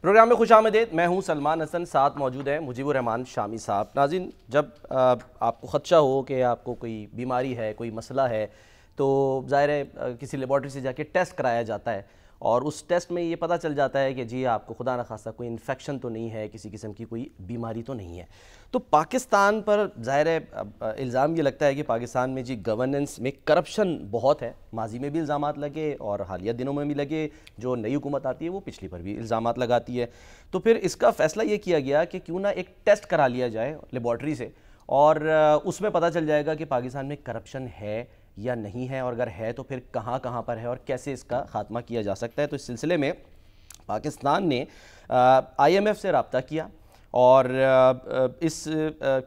Programme میں خوش آمدید. میں ہوں سلمان حسن, ساتھ موجود ہیں مجیب الرحمان شامی صاحب. ناظرین, جب آپ کو خدشہ ہو کہ آپ کو کوئی بیماری ہے, کوئی مسئلہ ہے, تو ظاہر ہے کسی لیبارٹری سے جا کے ٹیسٹ کرایا جاتا ہے, اور اس ٹیسٹ میں یہ پتہ چل جاتا ہے کہ جی آپ کو خدا نخواستہ کوئی انفیکشن تو نہیں ہے, کسی قسم کی کوئی بیماری تو نہیں ہے. تو پاکستان پر ظاہر ہے الزام یہ لگتا ہے کہ پاکستان میں جی گورننس میں کرپشن بہت ہے. ماضی میں بھی الزامات لگے اور حالیہ دنوں میں بھی لگے. جو نئی حکومت آتی ہے وہ پچھلی پر بھی الزامات لگاتی ہے. تو پھر اس کا فیصلہ یہ کیا گیا کہ کیوں نہ ایک ٹیسٹ کرا لیا جائے لیبارٹری سے, اور اس میں پتہ چل جائے گا کہ پاکستان میں کرپشن ہے یا نہیں ہے, اور اگر ہے تو پھر کہاں کہاں پر ہے اور کیسے اس کا خاتمہ کیا جا سکتا ہے. تو اس سلسلے میں پاکستان نے آئی ایم ایف سے رابطہ کیا, اور اس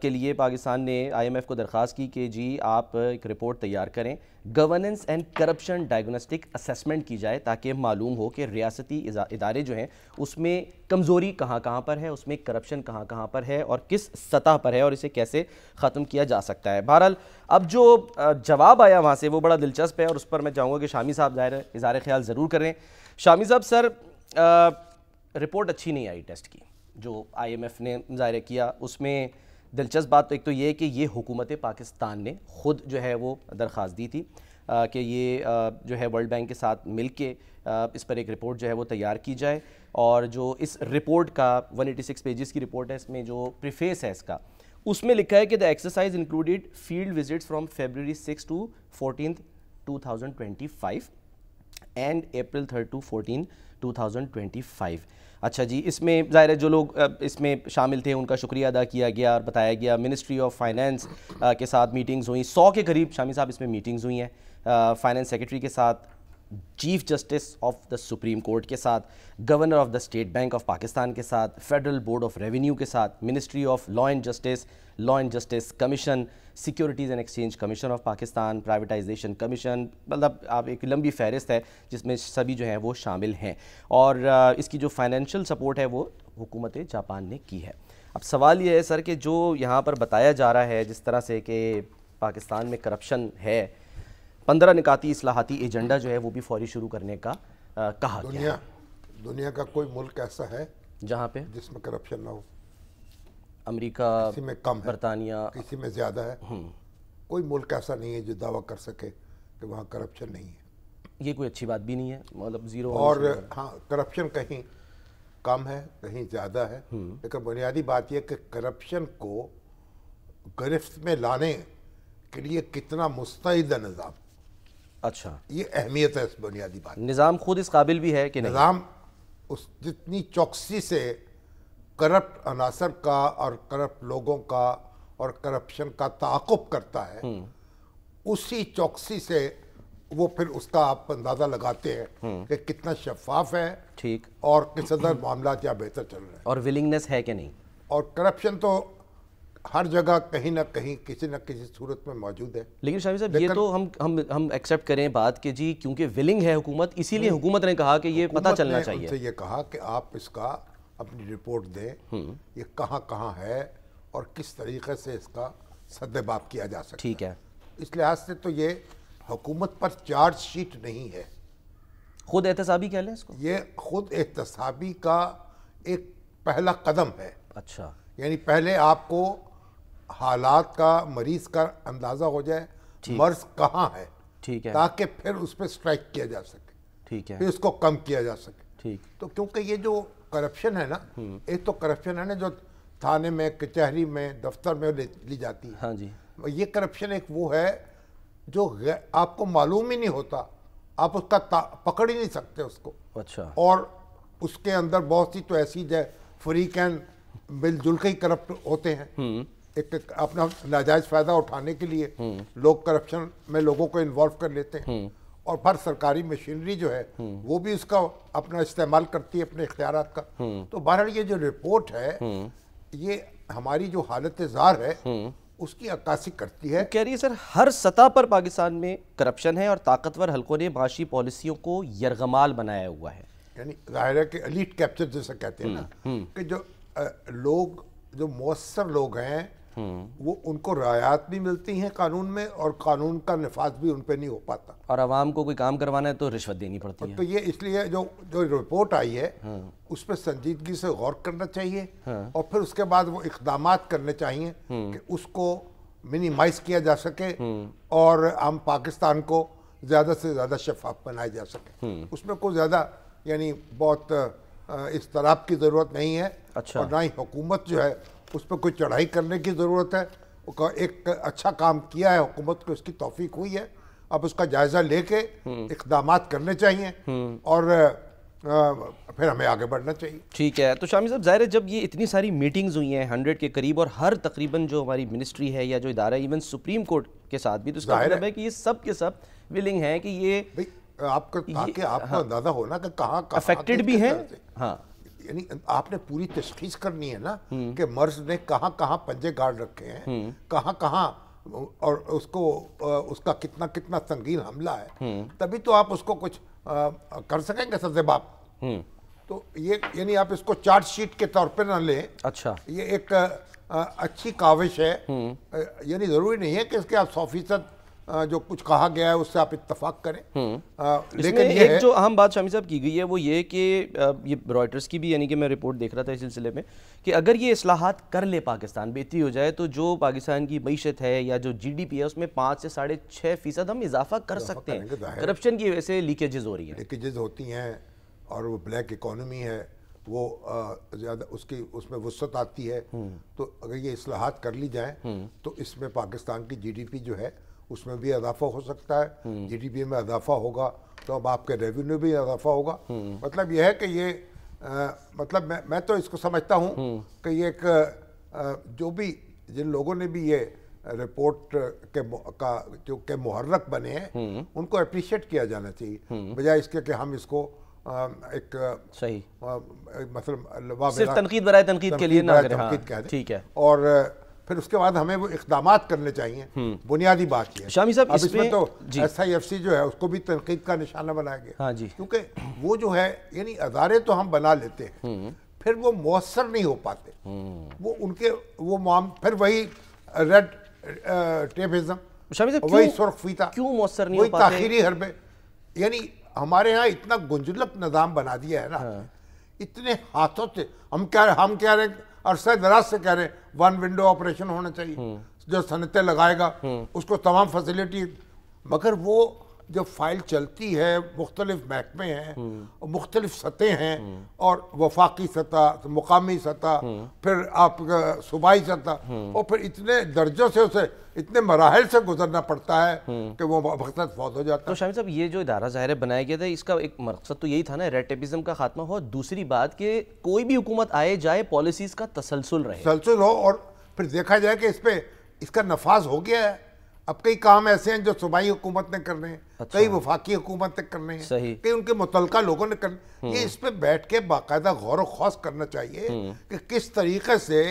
کے لیے پاکستان نے آئی ایم ایف کو درخواست کی کہ جی آپ ایک رپورٹ تیار کریں, governance and corruption diagnostic assessment کی جائے, تاکہ معلوم ہو کہ ریاستی ادارے جو ہیں اس میں کمزوری کہاں کہاں پر ہے, اس میں کرپشن کہاں کہاں پر ہے اور کس سطح پر ہے, اور اسے کیسے ختم کیا جا سکتا ہے. بہرحال اب جو جواب آیا وہاں سے وہ بڑا دلچسپ ہے, اور اس پر میں چاہوں گا کہ شامی صاحب ظاہر اظہار خیال ضرور کریں. شامی صاحب, سر رپورٹ اچھی نہیں آئی ٹیسٹ کی جو آئی ایم ایف نے ظاہر کیا. اس میں دلچسپ بات تو ایک تو یہ کہ یہ حکومت پاکستان نے خود جو ہے وہ درخواست دی تھی کہ یہ جو ہے ورلڈ بینک کے ساتھ مل کے اس پر ایک رپورٹ جو ہے وہ تیار کی جائے, اور جو اس رپورٹ کا 186 پیجز کی رپورٹ ہے, اس میں جو پریفیس ہے اس کا, اس میں لکھا ہے کہ the exercise included field visits from February 6 to 14 2025 and April 3 to 14 2025. اچھا جی, اس میں ظاہر ہے جو لوگ اس میں شامل تھے ان کا شکریہ ادا کیا گیا اور بتایا گیا. منسٹری آف فائنینس کے ساتھ میٹنگز ہوئیں, 100 کے قریب شامی صاحب اس میں میٹنگز ہوئی ہیں, فائنینس سیکرٹری کے ساتھ, chief justice of the supreme court کے ساتھ, governor of the state bank of Pakistan کے ساتھ, فیڈرل بورڈ آف ریونیو کے ساتھ, ministry of law and justice commission, securities and exchange commission of Pakistan, privatisation commission, مطلب آپ ایک لمبی فہرست ہے جس میں سبھی جو ہیں وہ شامل ہیں, اور اس کی جو فائنینشیل سپورٹ ہے وہ حکومت جاپان نے کی ہے. اب سوال یہ ہے سر کہ جو یہاں پر بتایا جا رہا ہے جس طرح سے کہ پاکستان میں کرپشن ہے, 15 نکاتی اصلاحاتی ایجنڈا جو ہے وہ بھی فوری شروع کرنے کا کہا گیا. دنیا کا کوئی ملک ایسا ہے جہاں پہ جس میں کرپشن نہ ہو؟ امریکہ, کسی میں کم ہے, برطانیہ, کسی میں زیادہ ہے. کوئی ملک ایسا نہیں ہے جو دعویٰ کر سکے کہ وہاں کرپشن نہیں ہے. یہ کوئی اچھی بات بھی نہیں ہے, مطلب زیرو. اور ہاں, کرپشن کہیں کم ہے کہیں زیادہ ہے, لیکن بنیادی بات یہ کہ کرپشن کو گرفت میں لانے کے لیے کتنا مستعد ہے نظام. اچھا, یہ اہمیت ہے اس بنیادی بات. نظام خود اس قابل بھی ہے کہ نہیں؟ نظام اس جتنی چوکسی سے کرپٹ عناصر کا اور کرپٹ لوگوں کا اور کرپشن کا تعاقب کرتا ہے, اسی چوکسی سے وہ پھر اس کا آپ اندازہ لگاتے ہیں کہ کتنا شفاف ہے, ٹھیک, اور کس قدر معاملات یا بہتر چل رہے ہیں, اور ولنگنس ہے کہ نہیں. اور کرپشن تو ہر جگہ کہیں نہ کہیں کسی نہ کسی صورت میں موجود ہے. لیکن شامی صاحب یہ تو ہم ایکسیپٹ کریں بات کہ جی کیونکہ ولنگ ہے حکومت, اسی لیے حکومت نے کہا کہ یہ پتہ چلنا چاہیے. ان سے یہ کہا کہ آپ اس کا اپنی رپورٹ دیں, یہ کہاں کہاں ہے اور کس طریقے سے اس کا سدباب کیا جا سکتا ہے. ٹھیک ہے, اس لحاظ سے تو یہ حکومت پر چارج شیٹ نہیں ہے, خود احتسابی کہہ لیں اس کو. یہ خود احتسابی کا ایک پہلا قدم ہے. اچھا, یعنی پہلے آپ کو حالات کا, مریض کا اندازہ ہو جائے, مرض کہاں ہے, ٹھیک ہے, تاکہ پھر اس پہ سٹرائک کیا جا سکے, ٹھیک ہے, پھر اس کو کم کیا جا سکے. ٹھیک. تو کیونکہ یہ جو کرپشن ہے نا, ایک تو کرپشن ہے نا جو تھانے میں, کچہری میں, دفتر میں لی جاتی ہے. ہاں جی. یہ کرپشن ایک وہ ہے جو آپ کو معلوم ہی نہیں ہوتا, آپ اس کا پکڑ ہی نہیں سکتے اس کو. اچھا, اور اس کے اندر بہت سی تو ایسی فریق اینڈ مل جل کے ہی کرپٹ ہوتے ہیں. ایک اپنا ناجائز فائدہ اٹھانے کے لیے لوگ کرپشن میں لوگوں کو انوالو کر لیتے ہیں, اور پھر سرکاری مشینری جو ہے وہ بھی اس کا اپنا استعمال کرتی ہے اپنے اختیارات کا. تو بہرحال یہ جو رپورٹ ہے یہ ہماری جو حالت زار ہے اس کی عکاسی کرتی ہے. کہہ رہی ہے سر ہر سطح پر پاکستان میں کرپشن ہے, اور طاقتور حلقوں نے معاشی پالیسیوں کو یرغمال بنایا ہوا ہے. یعنی ظاہر ہے کہ ایلیٹ کیپچر جیسا کہتے ہیں نا, کہ جو لوگ, جو مؤثر لوگ ہیں وہ ان کو رعایات بھی ملتی ہیں قانون میں اور قانون کا نفاذ بھی ان پہ نہیں ہو پاتا. اور عوام کو کوئی کام کروانا ہے تو رشوت دینی پڑتی ہے. تو یہ اس لیے جو رپورٹ آئی ہے اس پہ سنجیدگی سے غور کرنا چاہیے اور پھر اس کے بعد وہ اقدامات کرنے چاہیے کہ اس کو منیمائز کیا جا سکے اور ہم پاکستان کو زیادہ سے زیادہ شفاف بنایا جا سکے. اس میں کوئی زیادہ یعنی بہت اضطراب کی ضرورت نہیں ہے اور نہ ہی حکومت جو ہے اس پہ کوئی چڑھائی کرنے کی ضرورت ہے. ایک اچھا کام کیا ہے حکومت کو, اس کی توفیق ہوئی ہے, اب اس کا جائزہ لے کے اقدامات کرنے چاہیے اور پھر ہمیں آگے بڑھنا چاہیے. ٹھیک ہے. تو شامی صاحب ظاہر ہے جب یہ اتنی ساری میٹنگز ہوئی ہیں 100 کے قریب اور ہر تقریباً جو ہماری منسٹری ہے یا جو ادارہ ایون سپریم کورٹ کے ساتھ بھی, تو اس کا مطلب ہے کہ یہ سب کے سب ولنگ ہیں کہ یہ آپ کو تاکہ آپ کو اندازہ ہونا کہ کہاں افیکٹڈ بھی ہیں. ہاں یعنی آپ نے پوری تشخیص کرنی ہے نا کہ مرض نے کہاں کہاں پنجے گاڑ رکھے ہیں, کہاں کہاں, اور اس کا کتنا کتنا سنگین حملہ ہے, تبھی تو آپ اس کو کچھ کر سکیں گے سزباب. تو یہ یعنی آپ اس کو چارٹ شیٹ کے طور پہ نہ لیں. اچھا, یہ ایک اچھی کاوش ہے. یعنی ضروری نہیں ہے کہ اس کے آپ 100% جو کچھ کہا گیا ہے اس سے آپ اتفاق کریں. لیکن ایک جو اہم بات شامی صاحب کی گئی ہے وہ یہ کہ یہ رائٹرز کی بھی یعنی کہ میں رپورٹ دیکھ رہا تھا اس سلسلے میں کہ اگر یہ اصلاحات کر لے پاکستان, بہتری ہو جائے, تو جو پاکستان کی معیشت ہے یا جو جی ڈی پی ہے اس میں 5 سے 6.5% ہم اضافہ کر سکتے ہیں. کرپشن کی وجہ سے لیکیجز ہو رہی ہیں, لیکیجز ہوتی ہیں اور وہ بلیک اکانومی ہے, وہ زیادہ اس میں وسعت آتی ہے. تو اگر یہ اصلاحات کر لی جائیں تو اس میں پاکستان کی جی ڈی پی جو ہے اس میں بھی اضافہ ہو سکتا ہے. جی ڈی پی میں اضافہ ہوگا تو اب آپ کے ریونیو بھی اضافہ ہوگا. مطلب یہ ہے کہ یہ مطلب میں تو اس کو سمجھتا ہوں کہ یہ ایک جو بھی جن لوگوں نے بھی یہ رپورٹ جو کہ محرک بنے ہیں ان کو اپریشیٹ کیا جانا چاہیے, بجائے اس کے کہ ہم اس کو ایک صحیح مطلب صرف تنقید برائے تنقید کے لیے نہ کریں. ٹھیک ہے. اور پھر اس کے بعد ہمیں وہ اقدامات کرنے چاہیے. بنیادی بات یہ ہے شامی صاحب اس میں تو ایس آئی ایف سی جو ہے اس کو بھی تنقید کا نشانہ بنایا گیا. ہاں جی, کیونکہ وہ جو ہے یعنی ادارے تو ہم بنا لیتے ہیں پھر وہ مؤثر نہیں ہو پاتے. وہ ان کے وہ پھر وہی ریڈ ٹیپزم, وہی سرخ فیتا, کیوں مؤثر نہیں ہو پاتے, وہی تاخیری حربے. یعنی ہمارے ہاں اتنا گنجلک نظام بنا دیا ہے نا, اتنے ہاتھوں سے ہم کہہ رہے ہیں عرصہ دراز سے کہہ رہے ہیں 1 ونڈو آپریشن ہونا چاہیے, جو صنعتیں لگائے گا اس کو تمام فیسلٹی, مگر وہ جو فائل چلتی ہے مختلف محکمے ہیں, مختلف سطح ہیں, اور وفاقی سطح, مقامی سطح, پھر آپ صوبائی سطح, اور پھر اتنے درجوں سے اسے اتنے مراحل سے گزرنا پڑتا ہے کہ وہ وقت فوت ہو جاتا ہے. تو شامی صاحب یہ جو ادارہ ظاہر بنایا گیا تھا اس کا ایک مقصد تو یہی تھا نا, ریڈ ٹیپزم کا خاتمہ ہو. دوسری بات کہ کوئی بھی حکومت آئے جائے پالیسیز کا تسلسل ہو, اور پھر دیکھا جائے کہ اس کا نفاذ ہو گیا ہے. اب کئی کام ایسے ہیں جو صوبائی حکومت نے کرنے ہیں, کئی وفاقی حکومت نے کرنے ہیں, کئی ان کے متعلقہ لوگوں نے کرنے. یہ اس پہ بیٹھ کے باقاعدہ غور و خوض کرنا چاہیے کہ کس طریقے سے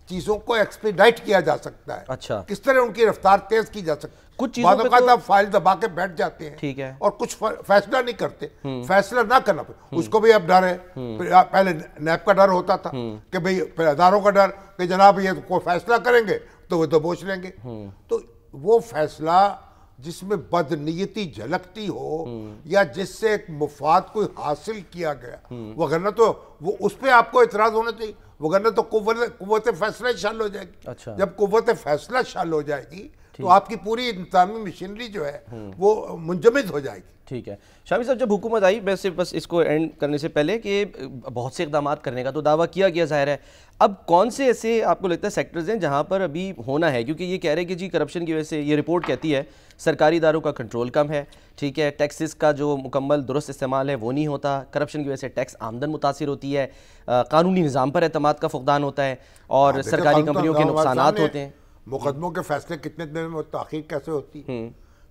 چیزوں کو ایکسپیڈائٹ کیا جا سکتا ہے, کس طرح ان کی رفتار تیز کی جا سکتی ہے. بعض اوقات آپ فائل دبا کے بیٹھ جاتے ہیں اور کچھ فیصلہ نہیں کرتے. فیصلہ نہ کرنا اس کو بھی اب ڈر ہے. پہلے نیب کا ڈر ہوتا تھا کہ بھئی اداروں کا ڈر کہ جناب یہ کوئی فیصلہ کریں گے تو وہ دبوچ لیں گے. تو وہ فیصلہ جس میں بدنیتی جھلکتی ہو یا جس سے ایک مفاد کو حاصل کیا گیا, وگرنہ تو وہ اس پہ آپ کو اعتراض ہونا چاہیے, وگرنہ تو قوت فیصلہ شامل ہو جائے گی. جب قوت فیصلہ شامل ہو جائے گی تو آپ کی پوری انتظامی مشینری جو ہے وہ منجمد ہو جائے گی. ٹھیک ہے. شامی صاحب جب حکومت آئی, ویسے بس اس کو اینڈ کرنے سے پہلے کہ بہت سے اقدامات کرنے کا تو دعویٰ کیا گیا ظاہر ہے, اب کون سے ایسے آپ کو لگتا ہے سیکٹرز ہیں جہاں پر ابھی ہونا ہے, کیونکہ یہ کہہ رہے ہیں کہ جی کرپشن کی وجہ سے, یہ رپورٹ کہتی ہے سرکاری اداروں کا کنٹرول کم ہے, ٹھیک ہے, ٹیکسز کا جو مکمل درست استعمال ہے وہ نہیں ہوتا, کرپشن کی وجہ سے ٹیکس آمدن متاثر ہوتی ہے, قانونی نظام پر اعتماد کا فقدان ہوتا ہے, اور سرکاری کمپنیوں کے نقصانات ہوتے ہیں. مقدموں کے فیصلے کتنے دن میں تاخیر کیسے ہوتی ہے.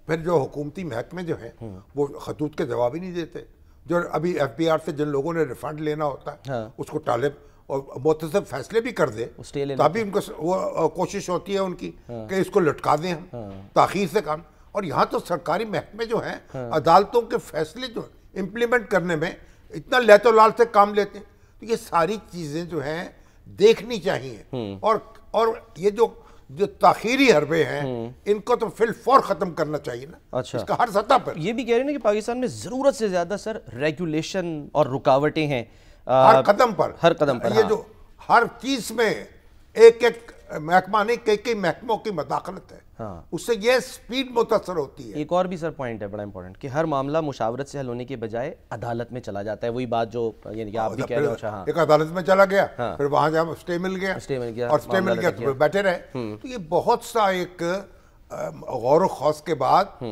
پھر جو حکومتی محکمے جو ہیں وہ خطوط کے جواب ہی نہیں دیتے. جو ابھی ایف بی آر سے جن لوگوں نے ریفنڈ لینا ہوتا ہے اس کو ٹالے اور متصب فیصلے بھی کر دے, تبھی ان کو وہ کوشش ہوتی ہے ان کی کہ اس کو لٹکا دیں ہم, تاخیر سے کام. اور یہاں تو سرکاری محکمے جو ہیں عدالتوں کے فیصلے جو امپلیمنٹ کرنے میں اتنا لیت و لال سے کام لیتے ہیں. تو یہ ساری چیزیں جو ہیں دیکھنی چاہیے. اور یہ جو جو تاخیری حربے ہیں ان کو تو فی الفور ختم کرنا چاہیے نا، اچھا اس کا ہر سطح پر. یہ بھی کہہ رہے ہیں کہ پاکستان میں ضرورت سے زیادہ سر ریگولیشن اور رکاوٹیں ہیں ہر قدم پر. ہر قدم پر. یہ جو ہر چیز میں ایک ایک محکمہ نہیں کئی محکموں کی مداخلت ہے، اس سے یہ سپیڈ متاثر ہوتی ہے. ایک اور بھی سر پوائنٹ ہے بڑا امپورٹنٹ کہ ہر معاملہ مشاورت سے حل ہونے کے بجائے عدالت میں چلا جاتا ہے. وہی بات جو یعنی کہ آپ بھی کہہ رہے ہو. ایک عدالت میں چلا گیا، پھر وہاں جب اسٹے مل گیا اور اسٹے مل گیا تو بیٹھے رہے. تو یہ بہت سا ایک غور و خوض کے بعد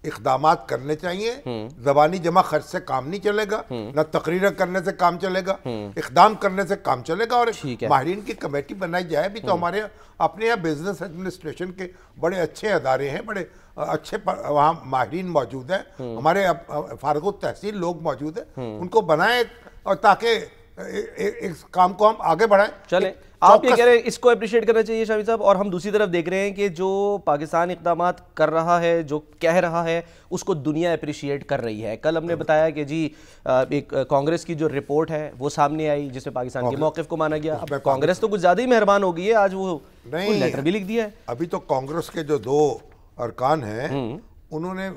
اقدامات کرنے چاہیے. زبانی جمع خرچ سے کام نہیں چلے گا، نہ تقریر کرنے سے کام چلے گا، اقدام کرنے سے کام چلے گا. اور ماہرین کی کمیٹی بنائی جائے. بھی تو ہمارے اپنے یہاں بزنس ایڈمنسٹریشن کے بڑے اچھے ادارے ہیں، بڑے اچھے وہاں ماہرین موجود ہیں، ہمارے فارغ التحصیل لوگ موجود ہیں. ان کو بنائیں اور تاکہ اس کام کو ہم آگے بڑھائیں. چلیں آپ یہ کہہ رہے ہیں اس کو اپریشیٹ کرنا چاہیے شامی صاحب. اور ہم دوسری طرف دیکھ رہے ہیں کہ جو پاکستان اقدامات کر رہا ہے، جو کہہ رہا ہے، اس کو دنیا اپریشیٹ کر رہی ہے. کل ہم نے بتایا کہ جی ایک کانگریس کی جو رپورٹ ہے وہ سامنے آئی جس میں پاکستان کے موقف کو مانا گیا. اب کانگریس تو کچھ زیادہ ہی مہربان ہو گئی ہے، آج وہ لیٹر بھی لکھ دیا ہے. ابھی تو کانگریس کے جو 2 ارکان ہیں انہوں نے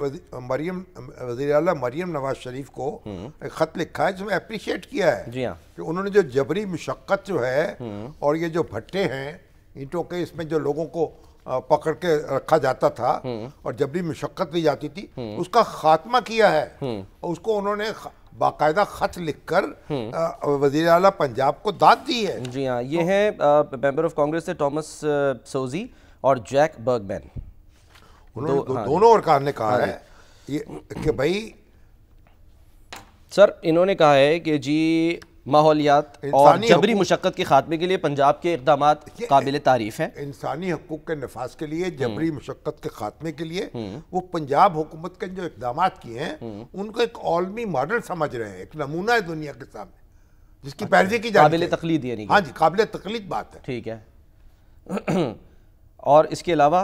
وزیر اعلیٰ مریم نواز شریف کو ایک خط لکھا ہے جس میں اپریشیٹ کیا ہے. جی ہاں، کہ انہوں نے جو جبری مشقت جو ہے اور یہ جو بھٹے ہیں اینٹوں کے، اس میں جو لوگوں کو پکڑ کے رکھا جاتا تھا اور جبری مشقت دی جاتی تھی، اس کا خاتمہ کیا ہے. اور اس کو انہوں نے باقاعدہ خط لکھ کر وزیر اعلیٰ پنجاب کو داد دی ہے. جی ہاں، یہ ہیں ممبر آف کانگریس سے ٹامس سوزی اور جیک برگ مین. دونوں ارکان نے کہا ہے کہ بھائی سر انہوں نے کہا ہے کہ جی ماحولیات اور جبری مشقت کے خاتمے کے لیے پنجاب کے اقدامات قابل تعریف ہیں. انسانی حقوق کے نفاذ کے لیے، جبری مشقت کے خاتمے کے لیے وہ پنجاب حکومت کے جو اقدامات کیے ہیں ان کو ایک عالمی ماڈل سمجھ رہے ہیں، ایک نمونہ ہے دنیا کے سامنے جس کی پیروی کی جائے. قابل تقلید یعنی. ہاں جی، قابل تقلید بات ہے. ٹھیک ہے. اور اس کے علاوہ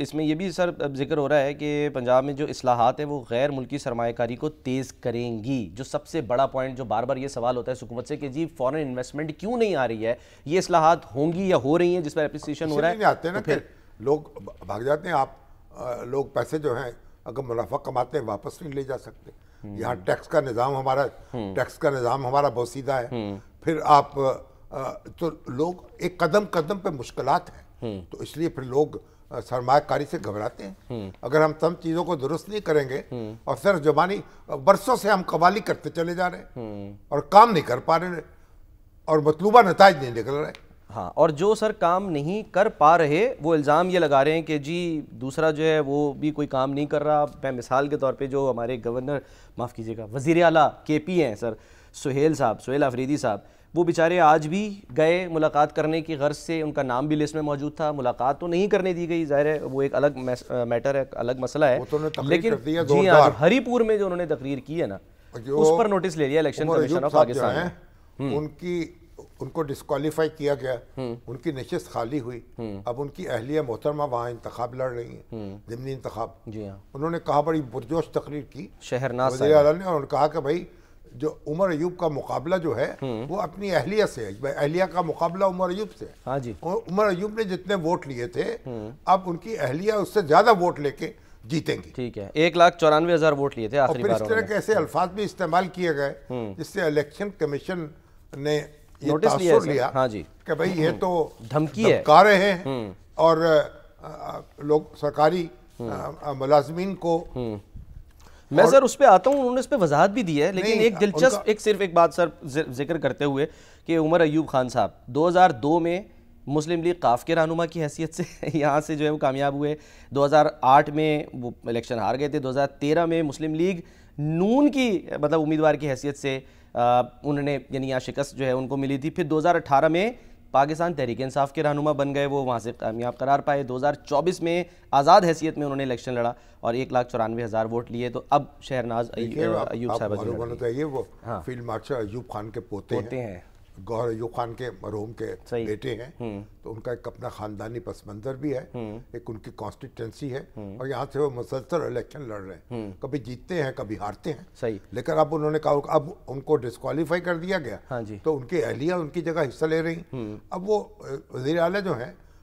اس میں یہ بھی سر ذکر ہو رہا ہے کہ پنجاب میں جو اصلاحات ہیں وہ غیر ملکی سرمایہ کاری کو تیز کریں گی. جو سب سے بڑا پوائنٹ جو بار بار یہ سوال ہوتا ہے حکومت سے کہ جی فورن انویسٹمنٹ کیوں نہیں آ رہی ہے، یہ اصلاحات ہوں گی یا ہو رہی ہیں جس پر اپریسیشن ہو رہا ہے. نہیں آتے نا کہ لوگ بھاگ جاتے ہیں. آپ لوگ پیسے جو ہیں اگر منافع کماتے ہیں واپس نہیں لے جا سکتے. یہاں ٹیکس کا نظام ہمارا بہت سیدھا ہے. پھر آپ تو لوگ ایک قدم قدم پہ مشکلات ہیں، تو اس لیے پھر لوگ سرمایہ کاری سے گھبراتے ہیں. اگر ہم تمام چیزوں کو درست نہیں کریں گے اور صرف زبانی برسوں سے ہم قوالی کرتے چلے جا رہے ہیں اور کام نہیں کر پا رہے اور مطلوبہ نتائج نہیں نکل رہے. ہاں، اور جو سر کام نہیں کر پا رہے وہ الزام یہ لگا رہے ہیں کہ جی دوسرا جو ہے وہ بھی کوئی کام نہیں کر رہا. میں مثال کے طور پہ جو ہمارے گورنر معاف کیجیے گا وزیر اعلیٰ کے پی ہیں سر سہیل آفریدی صاحب، وہ بیچارے آج بھی گئے ملاقات کرنے کی غرض سے، ان کا نام بھی لسٹ میں موجود تھا. ملاقات تو نہیں کرنے دی گئی، ظاہر ہے وہ ایک الگ میٹر ہے، الگ مسئلہ ہے. لیکن جی ہاں ہری پور میں جو انہوں نے تقریر کی ہے نا اس پر نوٹس لے لیا الیکشن کمیشن آف پاکستان نے. ان کو ڈسکوالیفائی کیا گیا، ان کی نشست خالی ہوئی. اب ان کی اہلیہ محترمہ وہاں انتخاب لڑ رہی ہیں، ضمنی انتخاب. جی ہاں، انہوں نے کہا بڑی پرجوش تقریر کی شہرناز وزیر اعلیٰ نے، اور کہا کہ بھائی جو عمر ایوب کا مقابلہ جو ہے وہ اپنی اہلیہ سے ہے. اہلیہ کا مقابلہ عمر ایوب سے. ہاں جی، عمر ایوب نے جتنے ووٹ لیے تھے اب ان کی اہلیہ اس سے زیادہ ووٹ لے کے جیتیں گی. ٹھیک ہے، 1,94,000 ووٹ لیے تھے آخری بار. اور پھر اس طرح کے ایسے الفاظ بھی استعمال کیے گئے جس سے الیکشن کمیشن نے یہ تاثر لیا کہ بھئی یہ تو دھمکا رہے ہیں اور لوگ سرکاری ملازمین کو. میں سر اس پہ آتا ہوں، انہوں نے اس پہ وضاحت بھی دی ہے. لیکن ایک دلچسپ صرف ایک بات سر ذکر کرتے ہوئے کہ عمر ایوب خان صاحب 2002 میں مسلم لیگ قاف کے رہنما کی حیثیت سے یہاں سے جو ہے وہ کامیاب ہوئے. 2008 میں وہ الیکشن ہار گئے تھے. 2013 میں مسلم لیگ نون کی مطلب امیدوار کی حیثیت سے انہوں نے یعنی یہاں شکست جو ہے ان کو ملی تھی. پھر 2018 میں پاکستان تحریک انصاف کے رہنما بن گئے، وہ وہاں سے کامیاب قرار پائے. 2024 میں آزاد حیثیت میں انہوں نے الیکشن لڑا اور 1,94,000 ووٹ لیے. تو اب شہرناز ایوب صاحب وہ فیلڈ مارشل ایوب خان کے پوتے ہیں، گوہر ایوب خان کے مرحوم کے بیٹے ہیں. تو ان کا ایک اپنا خاندانی پس منظر بھی ہے، ایک ان کی کانسٹیٹوئنسی ہے اور یہاں سے وہ مسلسل الیکشن لڑ رہے ہیں. کبھی جیتتے ہیں کبھی ہارتے ہیں. لیکن اب انہوں نے کہا اب ان کو ڈسکوالیفائی کر دیا گیا تو ان کی اہلیہ ان کی جگہ حصہ لے رہی. اب وہ وزیر اعلیٰ جو ہیں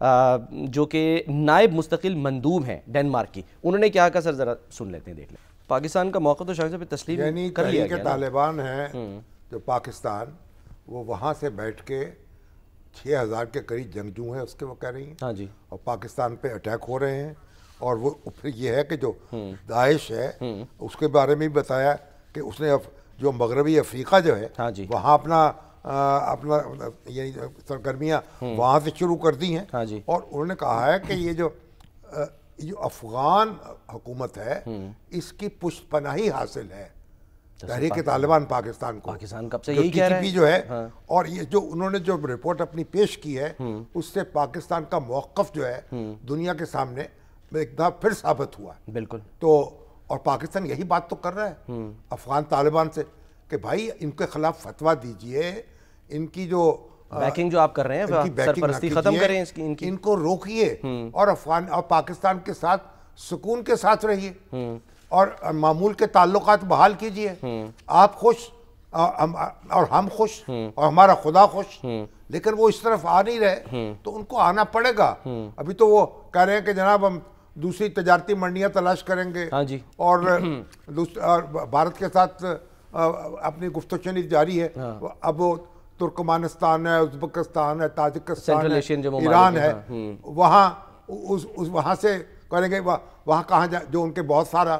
جو کہ نائب مستقل مندوب ہیں ڈنمارک کی، انہوں نے کیا کہا سر ذرا سن لیتے ہیں، دیکھ لیں۔ پاکستان کا موقع تو شاہد صاحب تسلیم یعنی کر لیا تحریک طالبان ہیں جو پاکستان، وہ وہاں سے بیٹھ کے 6000 کے قریب جنگجو ہیں اس کے، وہ کہہ رہی ہیں ہاں جی، اور پاکستان پہ اٹیک ہو رہے ہیں، اور وہ پھر یہ ہے کہ جو داعش ہے اس کے بارے میں بھی بتایا کہ اس نے جو مغربی افریقہ جو ہے ہاں جی، وہاں اپنا یعنی سرگرمیاں وہاں سے شروع کر دی ہیں، ہاں جی، اور انہوں نے کہا ہے کہ یہ جو افغان حکومت ہے اس کی پشت پناہی حاصل ہے تحریک طالبان پاکستان کو، پاکستان کب سے یہی کہہ رہے ہیں جو ہے، اور یہ جو انہوں نے جو رپورٹ اپنی پیش کی ہے اس سے پاکستان کا موقف جو ہے دنیا کے سامنے ایک دفعہ پھر ثابت ہوا ہے۔ بالکل، تو اور پاکستان یہی بات تو کر رہا ہے افغان طالبان سے کہ بھائی ان کے خلاف فتویٰ دیجئے، ان کی جو بیکنگ جو آپ کر رہے ہیں سرپرستی ختم کریں ان کو روکیے، اور افغان اور پاکستان کے ساتھ سکون کے ساتھ رہیے اور معمول کے تعلقات بحال کیجئے، آپ خوش اور ہم خوش اور ہمارا خدا خوش، لیکن وہ اس طرف آ نہیں رہے تو ان کو آنا پڑے گا۔ ابھی تو وہ کہہ رہے ہیں کہ جناب ہم دوسری تجارتی منڈیاں تلاش کریں گے، اور بھارت کے ساتھ اپنی گفت و شنید جاری ہے، اب وہ ترکمانستان ہے، ازبکستان ہے، تاجکستان ہے، ایران ہے، وہاں سے کریں گے، وہاں کہاں جو ان کے بہت سارا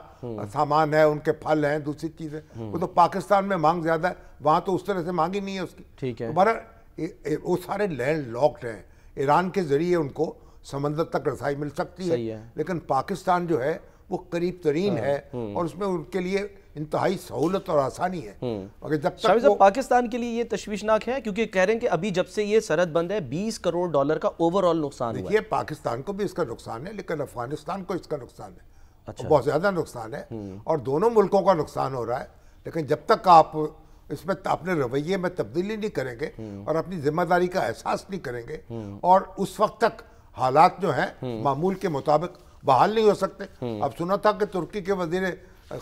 سامان ہے، ان کے پھل ہیں، دوسری چیزیں، وہ تو پاکستان میں مانگ زیادہ ہے، وہاں تو اس طرح سے مانگ ہی نہیں ہے اس کی، ٹھیک ہے، وہ سارے لینڈ لاکڈ ہیں، ایران کے ذریعے ان کو سمندر تک رسائی مل سکتی ہے، لیکن پاکستان جو ہے وہ قریب ترین ہے اور اس میں ان کے لیے انتہائی سہولت اور آسانی ہے، مگر جب تک وہ پاکستان کے لیے یہ تشویشناک ہے کیونکہ کہہ رہے ہیں کہ ابھی جب سے یہ سرحد بند ہے $20 کروڑ کا اوورآل نقصان ہوا ہے۔ یہ پاکستان کو بھی اس کا نقصان ہے، لیکن افغانستان کو اس کا نقصان ہے، بہت زیادہ نقصان ہے، اور دونوں ملکوں کا نقصان ہو رہا ہے، لیکن جب تک آپ اس میں اپنے رویے میں تبدیلی نہیں کریں گے اور اپنی ذمہ داری کا احساس نہیں کریں گے، اور اس وقت تک حالات جو ہیں معمول کے مطابق بحال نہیں ہو سکتے۔ اب سنا تھا کہ ترکی کے وزیر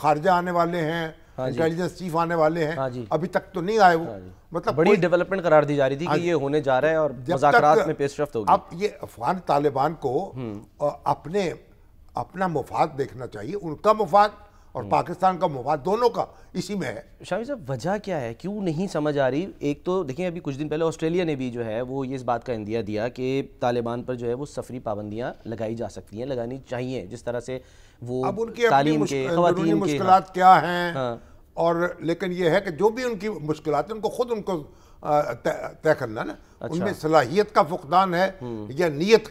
خارجہ آنے والے ہیں، انٹیلیجنس چیف آنے والے ہیں، ابھی تک تو نہیں آئے وہ، مطلب بڑی ڈیولپمنٹ قرار دی جا رہی تھی کہ یہ ہونے جا رہا ہے اور مذاکرات میں پیش رفت ہوگی۔ اب یہ افغان طالبان کو اپنا مفاد دیکھنا چاہیے، ان کا مفاد اور پاکستان کا مفاد دونوں کا اسی میں ہے۔ شامی صاحب وجہ کیا ہے، کیوں نہیں سمجھ آ رہی؟ ایک تو دیکھیں ابھی کچھ دن پہلے آسٹریلیا نے بھی جو ہے وہ یہ اس بات کا عندیہ دیا کہ طالبان پر جو ہے وہ سفری پابندیاں لگائی جا سکتی ہیں، لگانی چاہیے، جس طرح سے وہ اب ان کی تعلیم کے، خواتین کے مشکلات کیا ہیں، اور لیکن یہ ہے کہ جو بھی ان کی مشکلات ہیں ان کو خود ان کو طے کرنا نا، ان میں صلاحیت کا فقدان ہے یا نیت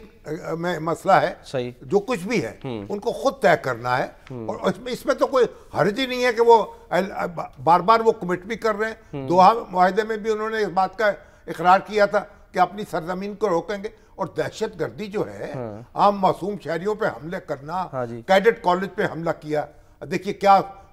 میں مسئلہ ہے، جو کچھ بھی ہے ان کو خود طے کرنا ہے، اور اس میں تو کوئی حرج ہی نہیں ہے کہ وہ بار بار وہ کمٹ بھی کر رہے ہیں۔ دوحہ معاہدے میں بھی انہوں نے اس بات کا اقرار کیا تھا کہ اپنی سرزمین کو روکیں گے، اور دہشت گردی جو ہے عام معصوم شہریوں پہ حملے کرنا، کیڈٹ کالج پہ حملہ کیا، دیکھیے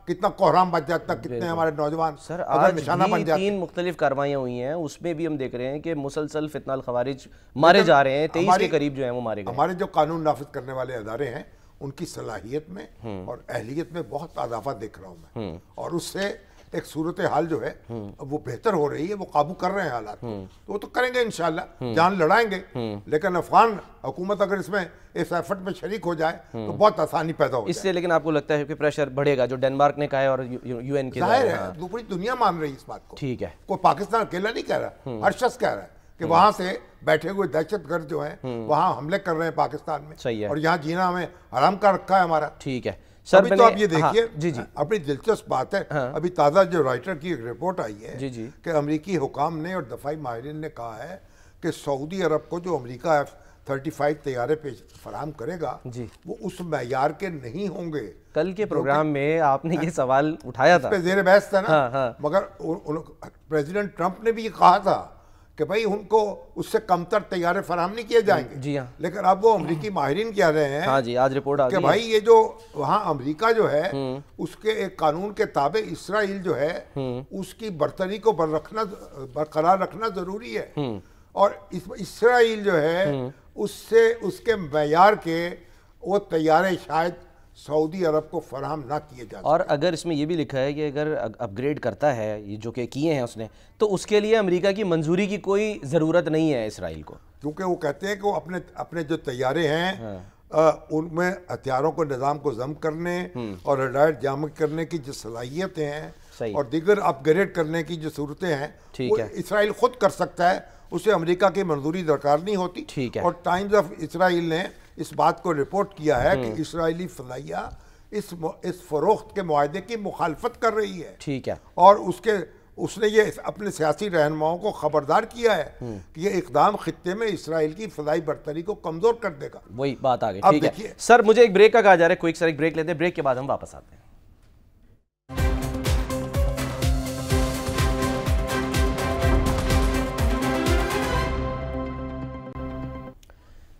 کتنا کوہرام بچ جاتا، کتنے ہمارے نوجوان اگر نشانہ بن جاتے۔ 3 مختلف کارروائیاں ہوئی ہیں، اس میں بھی ہم دیکھ رہے ہیں کہ مسلسل فتنہ الخوارج مارے جا رہے ہیں، 23 کے قریب جو ہیں وہ مارے گئے۔ ہمارے جو قانون نافذ کرنے والے ادارے ہیں ان کی صلاحیت میں اور اہلیت میں بہت اضافہ دیکھ رہا ہوں میں، اور اس سے ایک صورتحال جو ہے وہ بہتر ہو رہی ہے، وہ قابو کر رہے ہیں حالات کو، تو وہ تو کریں گے انشاءاللہ، جان لڑائیں گے، لیکن افغان حکومت اگر اس میں اس ایفرٹ میں شریک ہو جائے تو بہت آسانی پیدا ہو جائے۔ اس سے لیکن آپ کو لگتا ہے کہ پریشر بڑھے گا جو ڈنمارک نے کہا ہے اور یو این کے ظاہر ہے، پوری دنیا مان رہی ہے اس بات کو، ٹھیک ہے، کوئی پاکستان اکیلا نہیں کہہ رہا، ہر شخص کہہ رہا ہے کہ وہاں سے بیٹھے ہوئے دہشت گرد جو ہیں وہاں حملے کر رہے ہیں پاکستان میں، اور یہاں جینا ہمیں حرام کا رکھا ہے ہمارا۔ ٹھیک ہے ابھی تو آپ یہ دیکھیے، اپنی دلچسپ بات ہے، ابھی تازہ جو رائٹر کی ایک رپورٹ آئی ہے کہ امریکی حکام نے اور دفاعی ماہرین نے کہا ہے کہ سعودی عرب کو جو امریکہ F-35 طیارے فراہم کرے گا وہ اس معیار کے نہیں ہوں گے۔ کل کے پروگرام میں آپ نے یہ سوال اٹھایا تھا، اس پہ زیر بحث تھا نا، مگر پریزیڈنٹ ٹرمپ نے بھی یہ کہا تھا کہ بھائی ان کو اس سے کمتر طیارے فراہم نہیں کیے جائیں گے، جی ہاں، لیکن اب وہ امریکی ماہرین کہہ رہے ہیں، ہاں جی آج رپورٹ آ گئی کہ بھائی یہ جو وہاں امریکہ جو ہے اس کے ایک قانون کے تابع اسرائیل جو ہے اس کی برتری کو برقرار رکھنا ضروری ہے، اور اسرائیل جو ہے اس سے اس کے معیار کے وہ طیارے شاید سعودی عرب کو فراہم نہ کیے جا سکتے. اور اگر اس میں یہ بھی لکھا ہے کہ اگر اپ گریڈ کرتا ہے یہ جو کہ کیے ہیں اس نے، تو اس کے لیے امریکہ کی منظوری کی کوئی ضرورت نہیں ہے اسرائیل کو، کیونکہ وہ کہتے ہیں کہ وہ اپنے جو طیارے ہیں ان میں ہتھیاروں کو نظام کو ضم کرنے اور ہدایت جامع کرنے کی جو صلاحیتیں ہیں اور دیگر اپ گریڈ کرنے کی جو صورتیں ہیں وہ اسرائیل خود کر سکتا ہے، اسے امریکہ کی منظوری درکار نہیں ہوتی. اور ٹائمز آف اسرائیل نے اس بات کو رپورٹ کیا ہے کہ اسرائیلی فضائیہ اس فروخت کے معاہدے کی مخالفت کر رہی ہے. ٹھیک ہے. اور اس نے یہ اپنے سیاسی رہنماؤں کو خبردار کیا ہے کہ یہ اقدام خطے میں اسرائیل کی فضائی برتری کو کمزور کر دے گا. وہی بات آگئی. ٹھیک ہے سر، مجھے ایک بریک کا کہا جا رہا ہے، کوئک سر ایک بریک لیتے ہیں، بریک کے بعد ہم واپس آتے ہیں.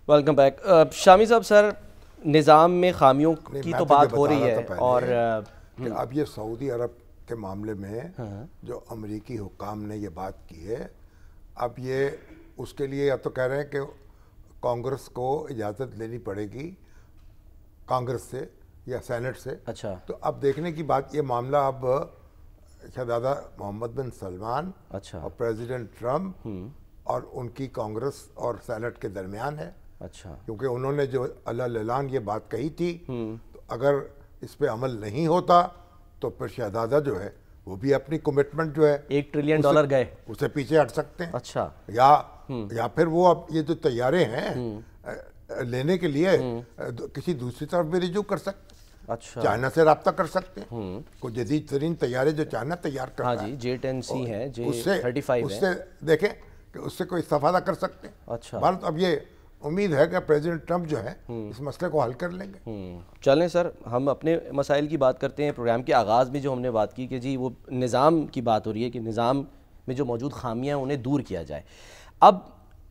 Welcome back. شامی صاحب، سر نظام میں خامیوں کی تو بات ہو رہی ہے، اور اب یہ سعودی عرب کے معاملے میں جو امریکی حکام نے یہ بات کی ہے، اب یہ اس کے لیے یا تو کہہ رہے ہیں کہ کانگریس کو اجازت لینی پڑے گی کانگریس سے یا سینٹ سے. اچھا. تو اب دیکھنے کی بات، یہ معاملہ اب شہزادہ محمد بن سلمان اور پریزیڈنٹ ٹرمپ اور ان کی کانگریس اور سینٹ کے درمیان ہے. اچھا. کیونکہ انہوں نے جو اعلان یہ بات کہی تھی، تو اگر اس پہ عمل نہیں ہوتا تو پھر شہزادہ جو ہے وہ بھی اپنی کمٹمنٹ جو ہے $1 ٹریلین گئے، اسے پیچھے ہٹ سکتے ہیں. اچھا. یا پھر وہ اب یہ جو طیارے ہیں لینے کے لیے کسی دوسری طرف بھی رجوع کر سکتے ہیں. اچھا. چائنا سے رابطہ کر سکتے ہیں. کوئی جدید ترین طیارے جو چائنا تیار کرتا ہے، J-10C ہے، J-35 ہے، اس سے دیکھیں کہ اس سے کوئی استفادہ کر سکتے ہیں. اچھا. بھارت اب یہ امید ہے کہ پریزیڈنٹ ٹرمپ جو ہے اس مسئلے کو حل کر لیں گے. چلیں سر، ہم اپنے مسائل کی بات کرتے ہیں. پروگرام کے آغاز میں جو ہم نے بات کی کہ جی وہ نظام کی بات ہو رہی ہے کہ نظام میں جو موجود خامیاں انہیں دور کیا جائے. اب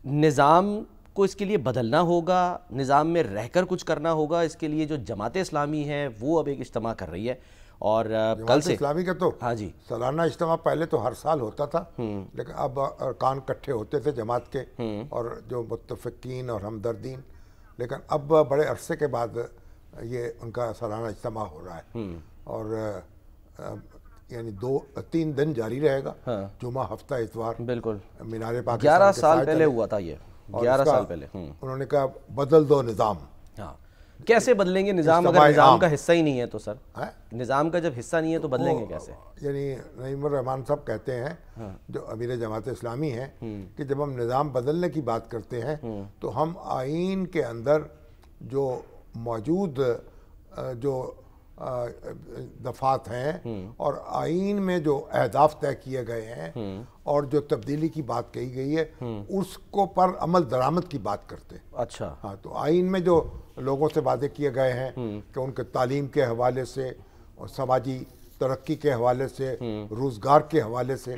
نظام کو اس کے لیے بدلنا ہوگا، نظام میں رہ کر کچھ کرنا ہوگا. اس کے لیے جو جماعت اسلامی ہے وہ اب ایک اجتماع کر رہی ہے، اور کل سے اسلامی کا تو جی سالانہ اجتماع پہلے تو ہر سال ہوتا تھا، لیکن اب ارکان اکٹھے ہوتے تھے جماعت کے اور جو متفقین اور ہمدردین، لیکن اب بڑے عرصے کے بعد یہ ان کا سالانہ اجتماع ہو رہا ہے. اور یعنی 3 دن جاری رہے گا، جمعہ، ہفتہ، اتوار. بالکل. مینار پاکستان 11 سال پہلے ہوا تھا یہ، 11 سال پہلے. انہوں نے کہا بدل دو نظام. کیسے بدلیں گے نظام اگر نظام کا حصہ ہی نہیں ہے تو سر؟ نظام کا جب حصہ نہیں ہے تو بدلیں گے کیسے؟ یعنی نعیم الرحمان صاحب کہتے ہیں، جو امیر جماعت اسلامی ہیں، کہ جب ہم نظام بدلنے کی بات کرتے ہیں تو ہم آئین کے اندر جو موجود جو دفعات ہیں اور آئین میں جو اہداف طے کیے گئے ہیں اور جو تبدیلی کی بات کہی گئی ہے اس کو پر عمل درآمد کی بات کرتے ہیں. اچھا. ہاں، تو آئین میں جو لوگوں سے وعدے کیے گئے ہیں کہ ان کے تعلیم کے حوالے سے اور سماجی ترقی کے حوالے سے، روزگار کے حوالے سے،